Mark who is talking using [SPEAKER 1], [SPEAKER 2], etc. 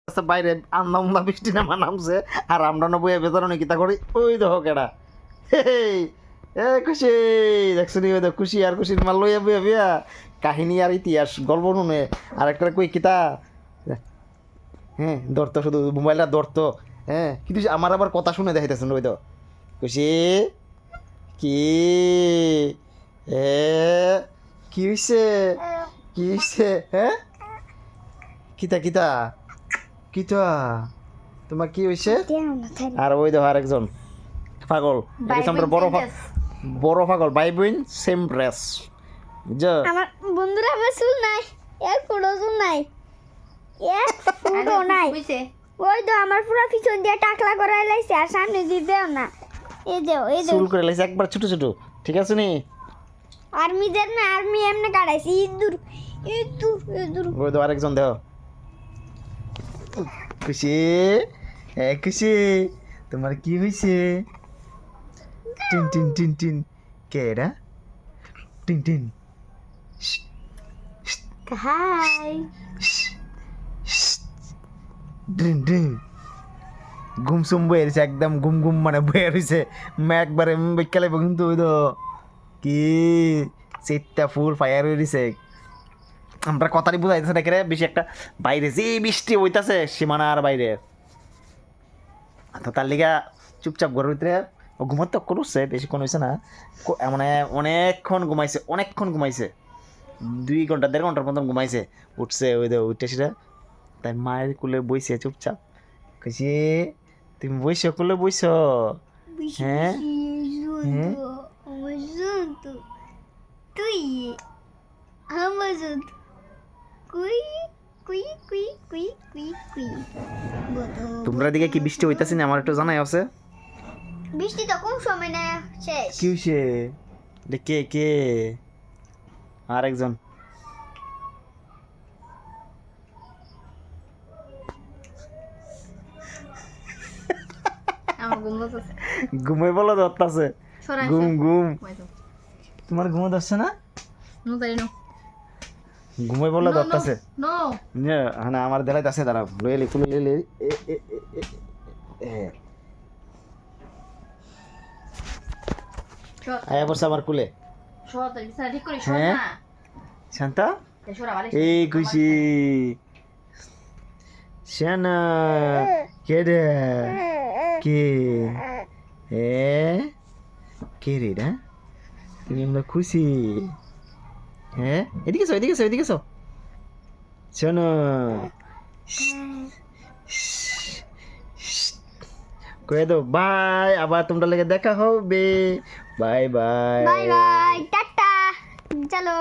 [SPEAKER 1] আচ্ছা বাইরে আন্দা বৃষ্টি নামা নামছে আর আমরা না বইয়া বেজানো কিতা করি ওই দেখো কেডা এ খুশি দেখছো নি ওই দেখ খুশি আর খুশির মাল লইয়া বইয়া বিয়া কাহিনী আর ইতিহাস গল্প নুনে আর একটা কই কিতা হ্যাঁ ধরতো শুধু মোবাইলটা ধরতো হ্যাঁ কিন্তু আমার আবার কথা শুনে দেখাইতেছেন ওই তো খুশি কি এ কি হইছে কি হইছে হ্যাঁ কিতা কিতা কিতা তোমার কি হইছে আর ওই দেখো আরেকজন পাগল আমরা বড় পাগল ভাই বোন সেম ড্রেস বুঝছো
[SPEAKER 2] আমার বন্ধুরা আমার চুল নাই এক ফুটো চুল নাই এক ফুটো নাই ওই তো আমার পুরো পিছন দিয়ে টাকলা করাই লাইছে আর সামনে দিতেও না এই যে
[SPEAKER 1] চুল করে লাইছে একবার ছোট ছোট ঠিক আছে নি
[SPEAKER 2] আর্মিদের না আর্মি এমনি কাটাইছে ইঁদুর
[SPEAKER 1] ওই তো আরেকজন দেখো খুশি খুশি তোমার কি হয়েছে টিন টিন টিন টিন কে এটা টিন টিন
[SPEAKER 2] হাই
[SPEAKER 1] ড্রিন ড্রিন ঘুমসুম বয়ে রয়েছে একদম ঘুম ঘুম মানে বয়ে রয়েছে একবারে বিকালে কিন্তু ওই তো কি সেটটা ফুল ফায়ার হয়ে রয়েছে আমরা কথারই বুঝাইতেছে নাকি রে বেশি একটা বাইরে যে বৃষ্টি হইতাছে সীমানার বাইরে তো তার লিগা চুপচাপ ঘরের ভিতরে ও ঘুমাতে করছে বেশিক্ষণ হয়েছে না মানে অনেকক্ষণ ঘুমাইছে 2 ঘন্টা 1.5 ঘন্টার মতন ঘুমাইছে উঠছে ওই তো উঠে সেটা তাই মায়ের কুলে বইছে চুপচাপ কইছে তুমি বইছো কুলে বইছো হ্যাঁ হ্যাঁ
[SPEAKER 2] তুই আমার কুই কুই কুই কুই কুই কুই
[SPEAKER 1] তোমরা দিকে কি বৃষ্টি হইতাছে না আমার একটু জানাই আছে
[SPEAKER 2] বৃষ্টি তো কম সময় না শেষ
[SPEAKER 1] কি হইছে কে কে আরেকজন ঘুমাই বলো ধরতাছে ঘুম ঘুম তোমার ঘুমো ধরছে না ঘুমাই বলে ধরতাছে না আমার দেখাইতে আছে দাঁড়া লইলি কুলে লইলি আয়া পড়ছে আমার কুলে হ্যাঁ শান্তা এই খুশি শানা কে রে কে কে রে না তুমি আমরা খুশি হ্যাঁ এদিকে শোনো কয়ে দাও বাই আবার তোমরা লেগে দেখা হবে bye bye
[SPEAKER 2] bye bye tata চলো